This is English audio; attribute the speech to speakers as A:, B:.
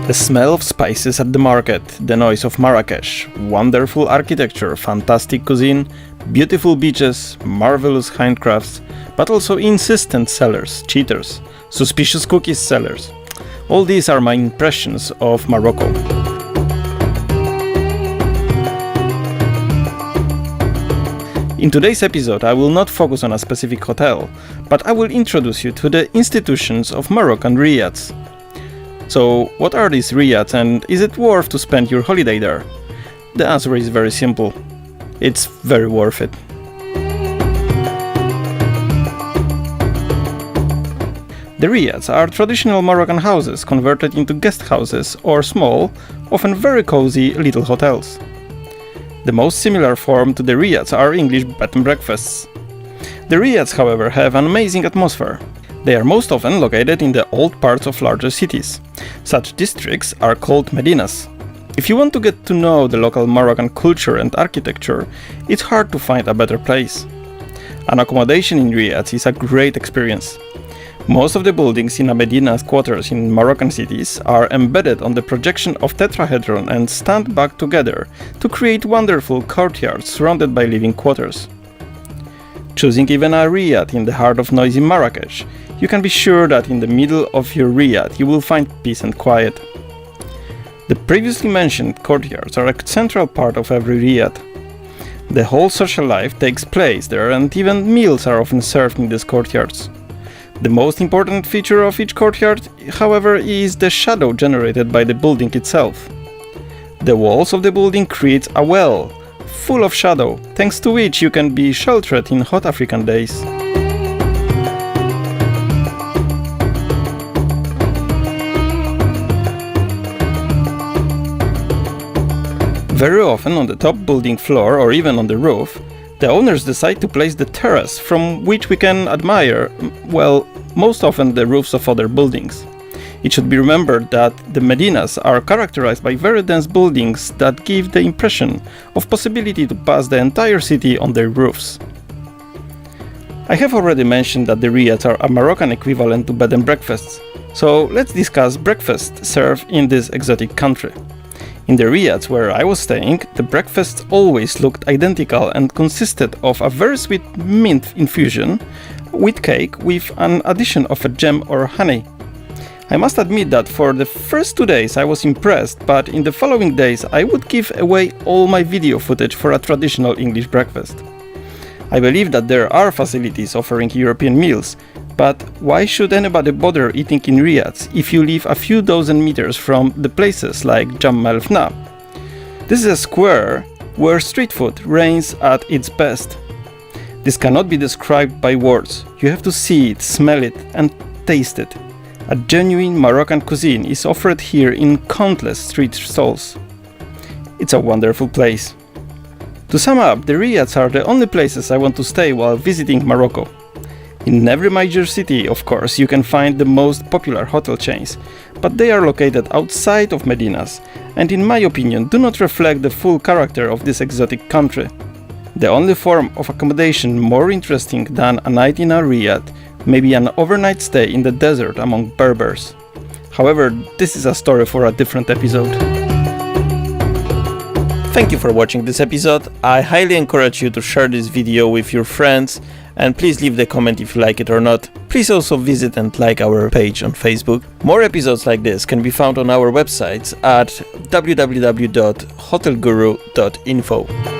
A: The smell of spices at the market, the noise of Marrakesh, wonderful architecture, fantastic cuisine, beautiful beaches, marvelous handcrafts, but also insistent sellers, cheaters, suspicious cookies sellers. All these are my impressions of Morocco. In today's episode, I will not focus on a specific hotel, but I will introduce you to the institutions of Moroccan Riads. So, what are these Riads and is it worth to spend your holiday there? The answer is very simple. It's very worth it. The Riads are traditional Moroccan houses converted into guest houses or small, often very cozy little hotels. The most similar form to the Riads are English bed and breakfasts. The Riads, however, have an amazing atmosphere. They are most often located in the old parts of larger cities. Such districts are called medinas. If you want to get to know the local Moroccan culture and architecture, it's hard to find a better place. An accommodation in Riads is a great experience. Most of the buildings in a medina's quarters in Moroccan cities are embedded on the projection of tetrahedron and stand back together to create wonderful courtyards surrounded by living quarters. Choosing even a riad in the heart of noisy Marrakesh, you can be sure that in the middle of your riad you will find peace and quiet. The previously mentioned courtyards are a central part of every riad. The whole social life takes place there and even meals are often served in these courtyards. The most important feature of each courtyard, however, is the shadow generated by the building itself. The walls of the building create a well, full of shadow, thanks to which you can be sheltered in hot African days. Very often on the top building floor or even on the roof, the owners decide to place the terrace from which we can admire, well, most often the roofs of other buildings. It should be remembered that the medinas are characterized by very dense buildings that give the impression of possibility to pass the entire city on their roofs. I have already mentioned that the riads are a Moroccan equivalent to bed and breakfasts, so let's discuss breakfast served in this exotic country. In the Riads where I was staying, the breakfasts always looked identical and consisted of a very sweet mint infusion with cake with an addition of a jam or honey. I must admit that for the first 2 days I was impressed, but in the following days I would give away all my video footage for a traditional English breakfast. I believe that there are facilities offering European meals, but why should anybody bother eating in Riads if you live a few dozen meters from the places like Jam El Fna? This is a square where street food reigns at its best. This cannot be described by words. You have to see it, smell it, and taste it. A genuine Moroccan cuisine is offered here in countless street stalls. It's a wonderful place. To sum up, the Riads are the only places I want to stay while visiting Morocco. In every major city, of course, you can find the most popular hotel chains, but they are located outside of medinas, and in my opinion do not reflect the full character of this exotic country. The only form of accommodation more interesting than a night in a riad may be an overnight stay in the desert among Berbers. However, this is a story for a different episode. Thank you for watching this episode. I highly encourage you to share this video with your friends, and please leave the comment if you like it or not. Please also visit and like our page on Facebook. More episodes like this can be found on our websites at www.hotelguru.info.